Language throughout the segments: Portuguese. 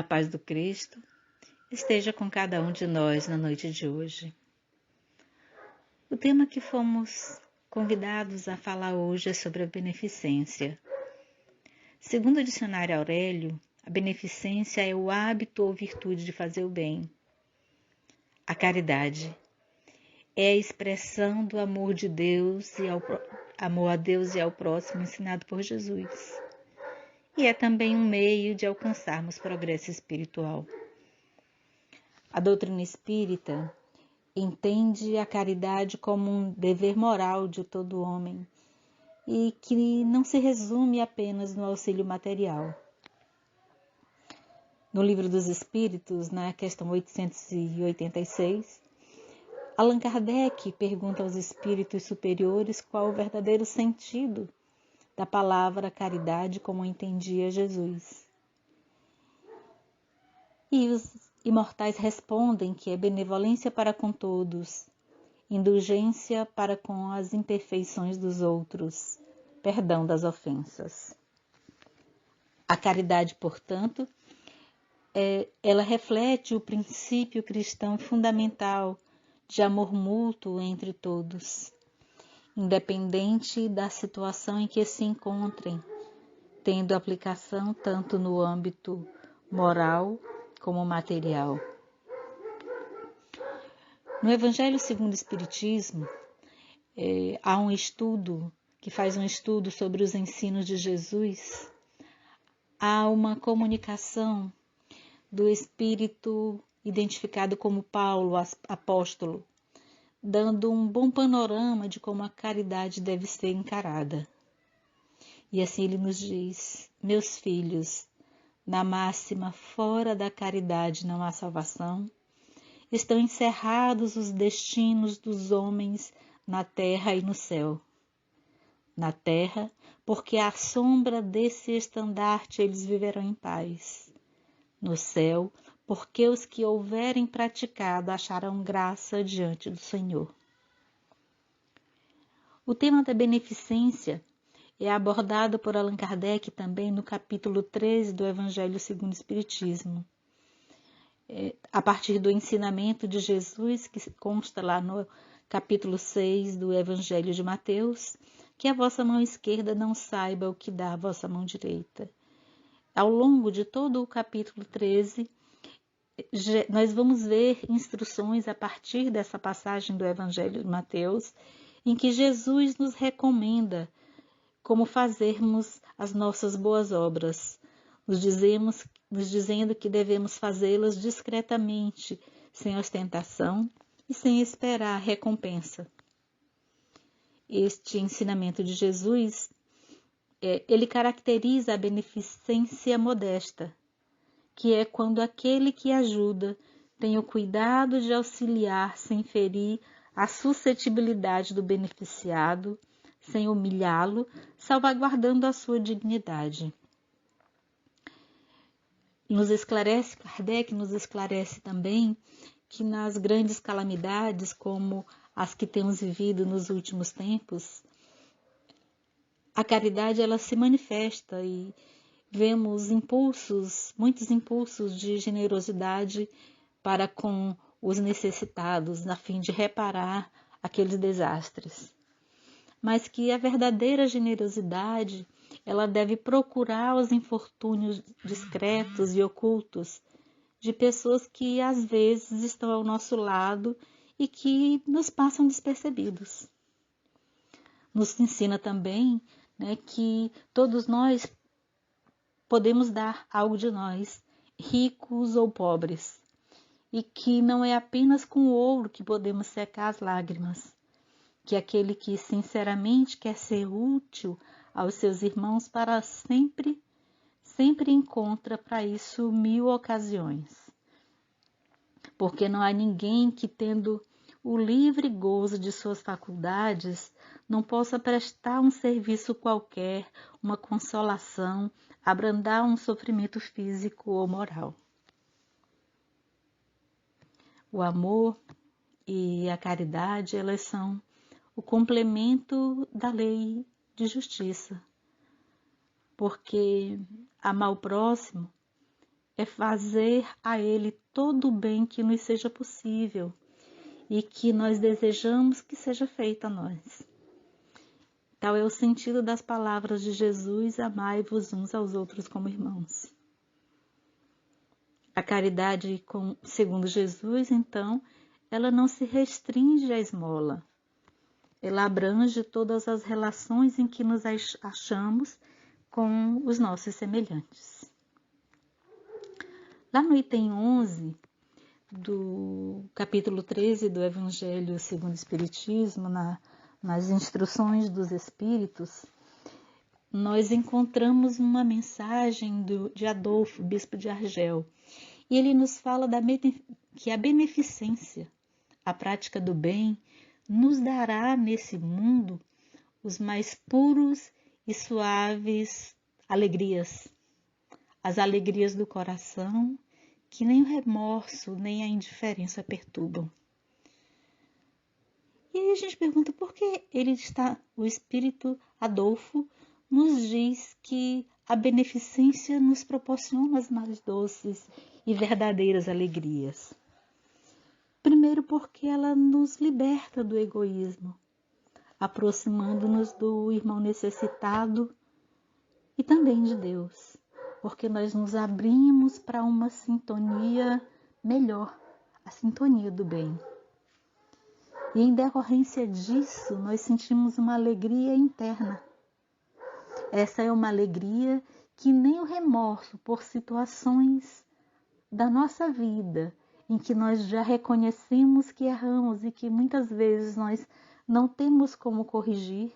A paz do Cristo esteja com cada um de nós na noite de hoje. O tema que fomos convidados a falar hoje é sobre a beneficência. Segundo o dicionário Aurélio, a beneficência é o hábito ou virtude de fazer o bem. A caridade é a expressão do amor de Deus amor a Deus e ao próximo ensinado por Jesus. E é também um meio de alcançarmos progresso espiritual. A doutrina espírita entende a caridade como um dever moral de todo homem e que não se resume apenas no auxílio material. No Livro dos Espíritos, na questão 886, Allan Kardec pergunta aos espíritos superiores qual o verdadeiro sentido da palavra caridade como entendia Jesus. E os imortais respondem que é benevolência para com todos, indulgência para com as imperfeições dos outros, perdão das ofensas. A caridade, portanto, ela reflete o princípio cristão fundamental de amor mútuo entre todos, independente da situação em que se encontrem, tendo aplicação tanto no âmbito moral como material. No Evangelho segundo o Espiritismo, há um estudo que faz um estudo sobre os ensinos de Jesus. Há uma comunicação do Espírito identificado como Paulo, apóstolo, dando um bom panorama de como a caridade deve ser encarada. E assim ele nos diz: meus filhos, na máxima, fora da caridade não há salvação, estão encerrados os destinos dos homens na terra e no céu. Na terra, porque à sombra desse estandarte eles viverão em paz. No céu, porque os que houverem praticado acharão graça diante do Senhor. O tema da beneficência é abordado por Allan Kardec também no capítulo 13 do Evangelho segundo o Espiritismo. A partir do ensinamento de Jesus, que consta lá no capítulo 6 do Evangelho de Mateus, que a vossa mão esquerda não saiba o que dá a vossa mão direita. Ao longo de todo o capítulo 13, nós vamos ver instruções a partir dessa passagem do Evangelho de Mateus, em que Jesus nos recomenda como fazermos as nossas boas obras, nos dizendo que devemos fazê-las discretamente, sem ostentação e sem esperar recompensa. Este ensinamento de Jesus, ele caracteriza a beneficência modesta, que é quando aquele que ajuda tem o cuidado de auxiliar sem ferir a suscetibilidade do beneficiado, sem humilhá-lo, salvaguardando a sua dignidade. Kardec nos esclarece também que nas grandes calamidades, como as que temos vivido nos últimos tempos, a caridade ela se manifesta e vemos muitos impulsos de generosidade para com os necessitados, a fim de reparar aqueles desastres. Mas que a verdadeira generosidade, ela deve procurar os infortúnios discretos e ocultos de pessoas que às vezes estão ao nosso lado e que nos passam despercebidos. Nos ensina também, que todos nós podemos dar algo de nós, ricos ou pobres, e que não é apenas com o ouro que podemos secar as lágrimas, que aquele que sinceramente quer ser útil aos seus irmãos para sempre encontra para isso 1000 ocasiões. Porque não há ninguém que, tendo o livre gozo de suas faculdades, não possa prestar um serviço qualquer, uma consolação, abrandar um sofrimento físico ou moral. O amor e a caridade, elas são o complemento da lei de justiça, porque amar o próximo é fazer a Ele todo o bem que nos seja possível e que nós desejamos que seja feito a nós. Tal é o sentido das palavras de Jesus: amai-vos uns aos outros como irmãos. A caridade, segundo Jesus, então, ela não se restringe à esmola. Ela abrange todas as relações em que nos achamos com os nossos semelhantes. Lá no item 11 do capítulo 13 do Evangelho segundo o Espiritismo, nas instruções dos Espíritos, nós encontramos uma mensagem de Adolfo, bispo de Argel, e ele nos fala que a beneficência, a prática do bem, nos dará nesse mundo os mais puros e suaves alegrias, as alegrias do coração, que nem o remorso nem a indiferença perturbam. E aí a gente pergunta por que o Espírito Adolfo nos diz que a beneficência nos proporciona as mais doces e verdadeiras alegrias. Primeiro, porque ela nos liberta do egoísmo, aproximando-nos do irmão necessitado e também de Deus, porque nós nos abrimos para uma sintonia melhor, a sintonia do bem. E em decorrência disso, nós sentimos uma alegria interna. Essa é uma alegria que nem o remorso por situações da nossa vida, em que nós já reconhecemos que erramos e que muitas vezes nós não temos como corrigir,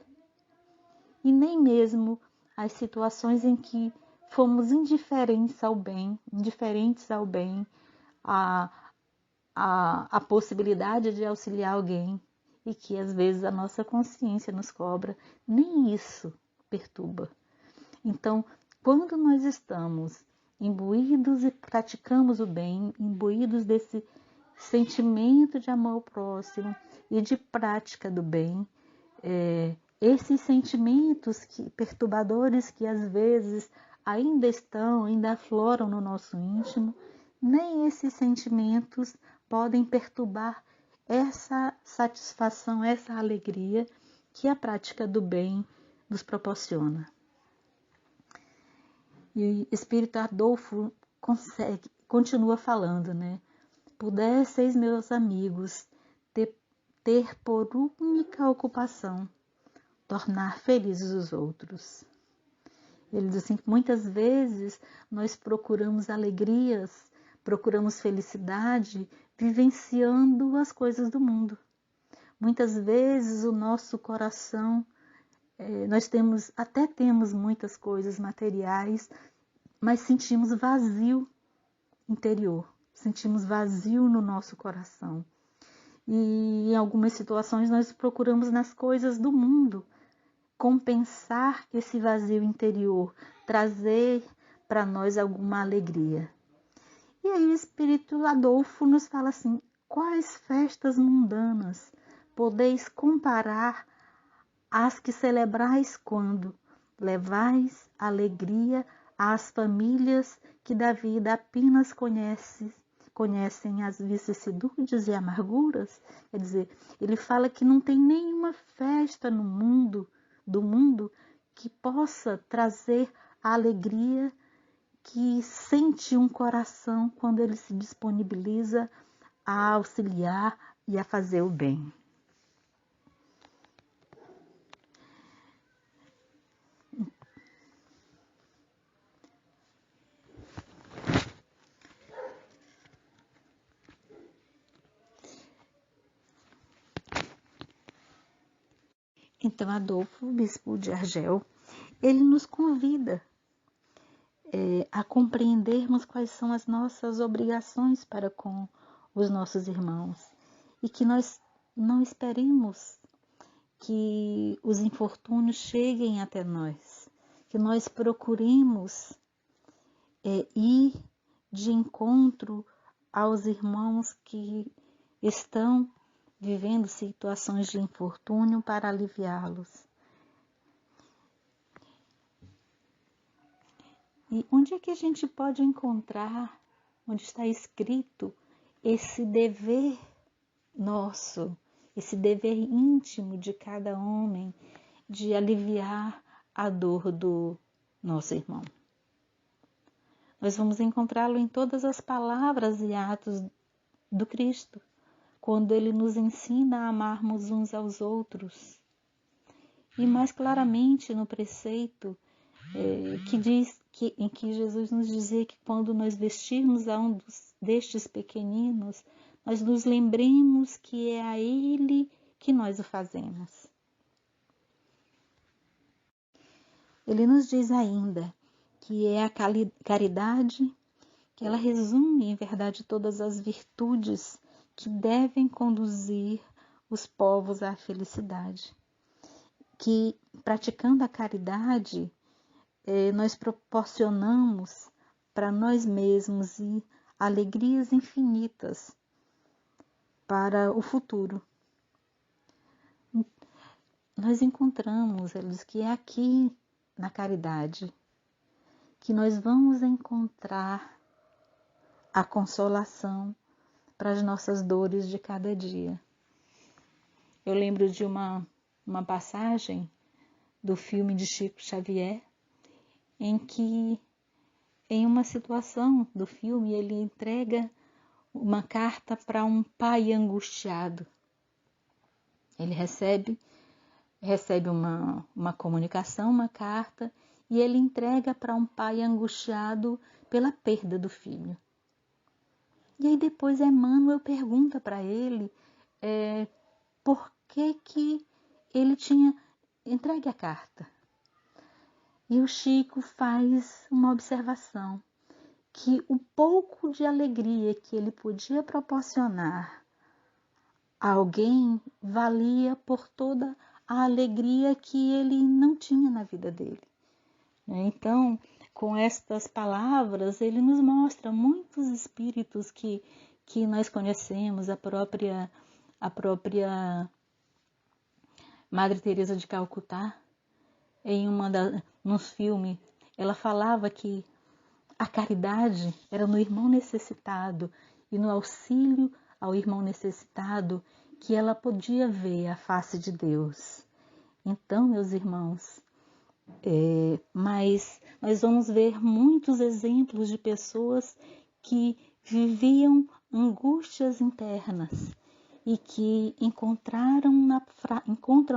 e nem mesmo as situações em que fomos indiferentes ao bem, a possibilidade de auxiliar alguém, e que às vezes a nossa consciência nos cobra, nem isso perturba. Então, quando nós estamos imbuídos e praticamos o bem, imbuídos desse sentimento de amor ao próximo e de prática do bem, esses sentimentos perturbadores que às vezes ainda afloram no nosso íntimo, nem esses sentimentos podem perturbar essa satisfação, essa alegria que a prática do bem nos proporciona. E o Espírito Adolfo continua falando, né? Pudesseis, meus amigos, ter por única ocupação tornar felizes os outros. Ele diz assim que muitas vezes nós procuramos alegrias, procuramos felicidade vivenciando as coisas do mundo. Muitas vezes o nosso coração, nós até temos muitas coisas materiais, mas sentimos vazio interior, sentimos vazio no nosso coração. E em algumas situações nós procuramos nas coisas do mundo compensar esse vazio interior, trazer para nós alguma alegria. E aí o Espírito Adolfo nos fala assim: quais festas mundanas podeis comparar às que celebrais quando levais alegria às famílias que da vida apenas conhecem as vicissitudes e amarguras? Quer dizer, ele fala que não tem nenhuma festa no mundo, do mundo, que possa trazer a alegria que sente um coração quando ele se disponibiliza a auxiliar e a fazer o bem. Então, Adolfo, bispo de Argel, ele nos convida a compreendermos quais são as nossas obrigações para com os nossos irmãos e que nós não esperemos que os infortúnios cheguem até nós, que nós procuremos ir de encontro aos irmãos que estão vivendo situações de infortúnio para aliviá-los. E onde é que a gente pode encontrar, onde está escrito esse dever nosso, esse dever íntimo de cada homem de aliviar a dor do nosso irmão? Nós vamos encontrá-lo em todas as palavras e atos do Cristo, quando ele nos ensina a amarmos uns aos outros. E mais claramente no preceito em que Jesus nos dizia que quando nós vestirmos a um destes pequeninos, nós nos lembremos que é a Ele que nós o fazemos. Ele nos diz ainda que é a caridade, que ela resume em verdade todas as virtudes que devem conduzir os povos à felicidade. Que praticando a caridade, nós proporcionamos para nós mesmos e alegrias infinitas para o futuro. Nós encontramos, eles, que é aqui na caridade que nós vamos encontrar a consolação para as nossas dores de cada dia. Eu lembro de uma passagem do filme de Chico Xavier, em que, em uma situação do filme, ele entrega uma carta para um pai angustiado. Ele recebe uma comunicação, uma carta, e ele entrega para um pai angustiado pela perda do filho. E aí depois Emmanuel pergunta para ele por que ele tinha entregue a carta. E o Chico faz uma observação, que o pouco de alegria que ele podia proporcionar a alguém valia por toda a alegria que ele não tinha na vida dele. Então, com estas palavras, ele nos mostra muitos espíritos que nós conhecemos, a própria Madre Teresa de Calcutá, nos filmes, ela falava que a caridade era no irmão necessitado e no auxílio ao irmão necessitado que ela podia ver a face de Deus. Então, meus irmãos, mas nós vamos ver muitos exemplos de pessoas que viviam angústias internas e que encontram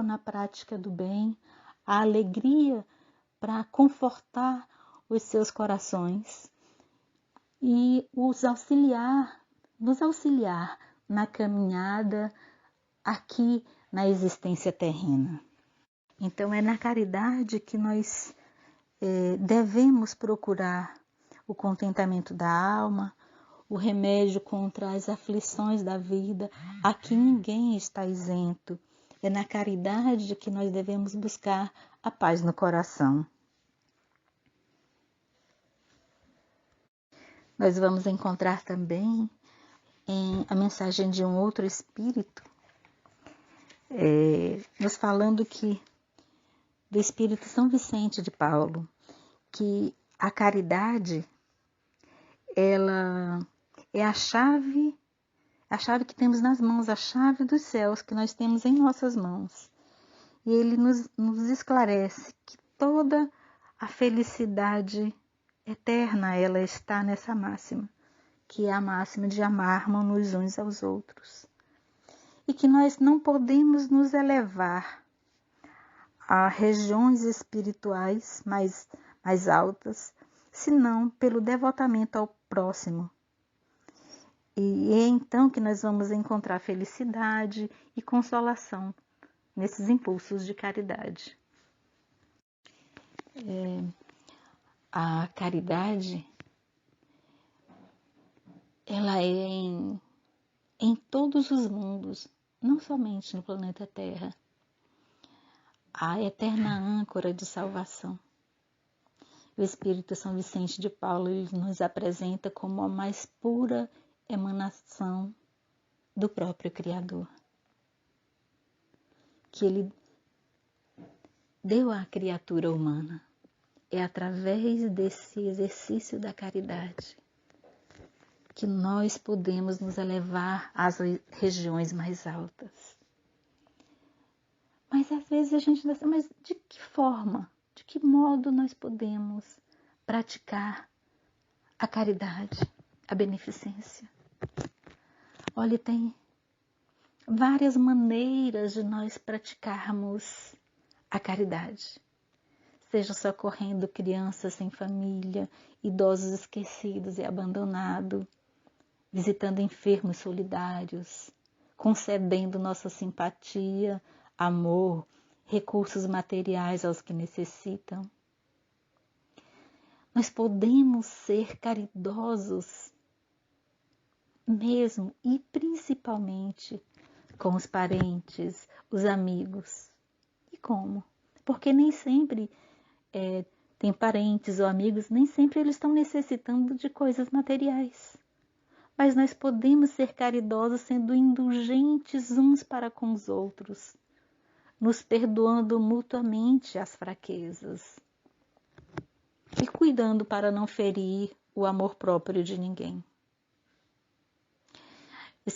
na prática do bem a alegria para confortar os seus corações e nos auxiliar na caminhada aqui na existência terrena. Então é na caridade que nós devemos procurar o contentamento da alma, o remédio contra as aflições da vida. Aqui ninguém está isento. É na caridade que nós devemos buscar a paz no coração. Nós vamos encontrar também a mensagem de um outro espírito, nos falando do Espírito São Vicente de Paulo, que a caridade, ela é a chave que temos nas mãos, a chave dos céus que nós temos em nossas mãos. E ele nos esclarece que toda a felicidade eterna, ela está nessa máxima, que é a máxima de amarmos uns aos outros. E que nós não podemos nos elevar a regiões espirituais mais altas, senão pelo devotamento ao próximo. E é então que nós vamos encontrar felicidade e consolação nesses impulsos de caridade. A caridade, ela é em todos os mundos, não somente no planeta Terra, a eterna âncora de salvação. O Espírito São Vicente de Paulo ele nos apresenta como a mais pura emanação do próprio Criador, que ele deu à criatura humana é através desse exercício da caridade que nós podemos nos elevar às regiões mais altas. Mas às vezes a gente diz, mas de que forma, de que modo nós podemos praticar a caridade, a beneficência? Olha, tem várias maneiras de nós praticarmos a caridade. Seja socorrendo crianças sem família, idosos esquecidos e abandonados, visitando enfermos solidários, concedendo nossa simpatia, amor, recursos materiais aos que necessitam. Nós podemos ser caridosos mesmo e principalmente com os parentes, os amigos. E como? Porque nem sempre tem parentes ou amigos, nem sempre eles estão necessitando de coisas materiais. Mas nós podemos ser caridosos sendo indulgentes uns para com os outros, nos perdoando mutuamente as fraquezas e cuidando para não ferir o amor próprio de ninguém. O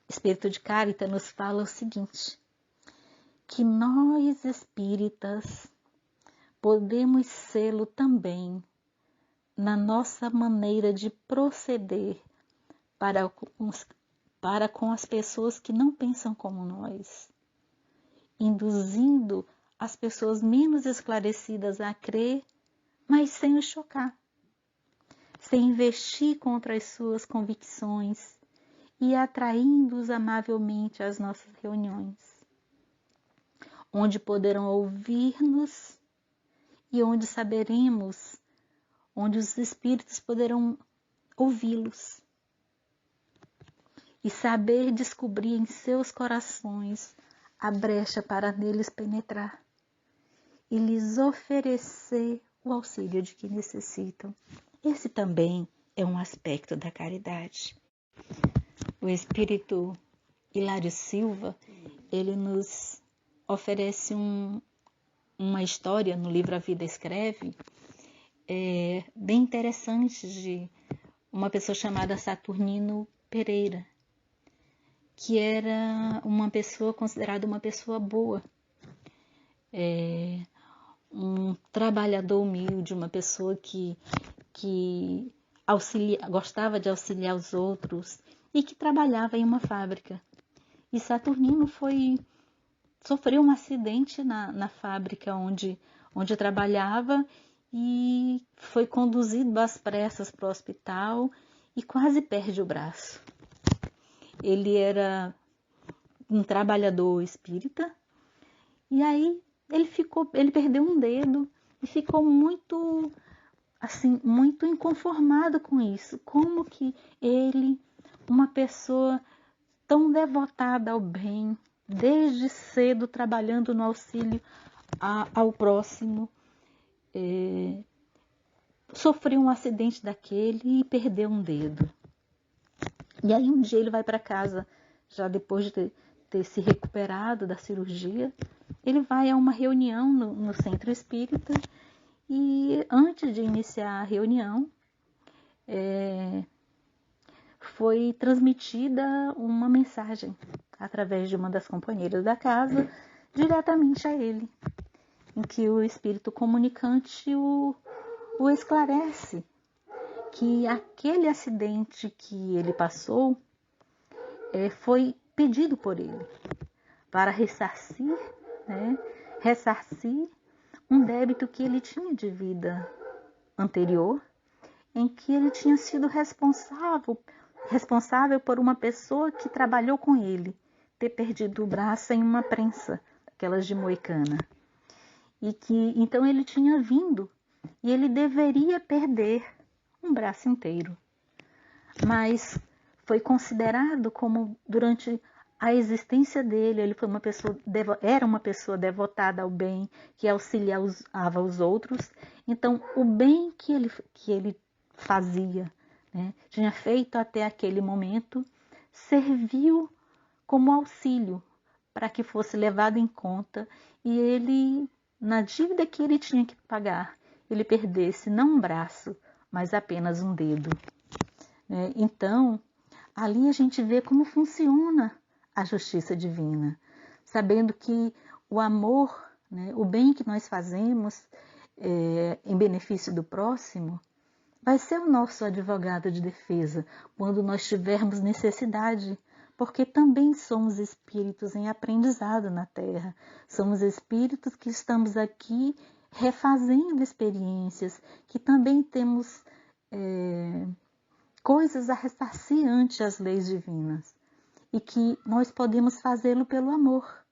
Espírito de Caritas nos fala o seguinte, que nós espíritas podemos sê-lo também na nossa maneira de proceder para com as pessoas que não pensam como nós, induzindo as pessoas menos esclarecidas a crer, mas sem os chocar, sem investir contra as suas convicções e atraindo-os amavelmente às nossas reuniões, onde poderão ouvir-nos e onde saberemos, onde os espíritos poderão ouvi-los e saber descobrir em seus corações a brecha para neles penetrar e lhes oferecer o auxílio de que necessitam. Esse também é um aspecto da caridade. O Espírito Hilário Silva, ele nos oferece uma história no livro A Vida Escreve, bem interessante, de uma pessoa chamada Saturnino Pereira, que era uma pessoa considerada uma pessoa boa, um trabalhador humilde, uma pessoa que gostava de auxiliar os outros e que trabalhava em uma fábrica. E Saturnino sofreu um acidente na fábrica onde trabalhava e foi conduzido às pressas para o hospital e quase perde o braço. Ele era um trabalhador espírita e aí ele perdeu um dedo e ficou muito inconformado com isso. Como que ele, uma pessoa tão devotada ao bem, desde cedo trabalhando no auxílio ao próximo, sofreu um acidente daquele e perdeu um dedo. E aí um dia ele vai para casa, já depois de ter se recuperado da cirurgia, ele vai a uma reunião no centro espírita e antes de iniciar a reunião, foi transmitida uma mensagem através de uma das companheiras da casa, diretamente a ele, em que o espírito comunicante o esclarece que aquele acidente que ele passou foi pedido por ele para ressarcir um débito que ele tinha de vida anterior, em que ele tinha sido responsável por uma pessoa que trabalhou com ele ter perdido o braço em uma prensa, aquelas de moicana. E que então ele tinha vindo e ele deveria perder um braço inteiro. Mas foi considerado como, durante a existência dele, ele foi era uma pessoa devotada ao bem, que auxiliava os outros. Então, o bem que ele fazia, tinha feito até aquele momento, serviu como auxílio para que fosse levado em conta e ele, na dívida que ele tinha que pagar, ele perdesse não um braço, mas apenas um dedo. Então, ali a gente vê como funciona a justiça divina, sabendo que o amor, o bem que nós fazemos em benefício do próximo, vai ser o nosso advogado de defesa quando nós tivermos necessidade, porque também somos espíritos em aprendizado na Terra. Somos espíritos que estamos aqui refazendo experiências, que também temos coisas a ressarcir ante as leis divinas e que nós podemos fazê-lo pelo amor.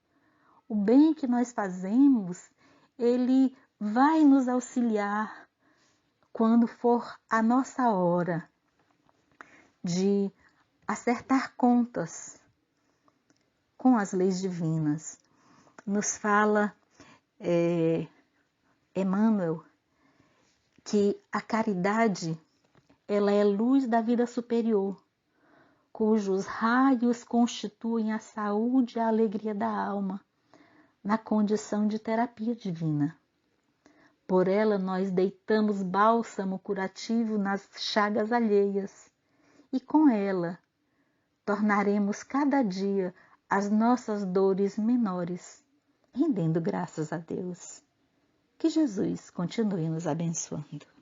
O bem que nós fazemos, ele vai nos auxiliar quando for a nossa hora de acertar contas com as leis divinas. Nos fala Emmanuel que a caridade, ela é luz da vida superior, cujos raios constituem a saúde e a alegria da alma, na condição de terapia divina. Por ela nós deitamos bálsamo curativo nas chagas alheias, e com ela tornaremos cada dia as nossas dores menores, rendendo graças a Deus. Que Jesus continue nos abençoando.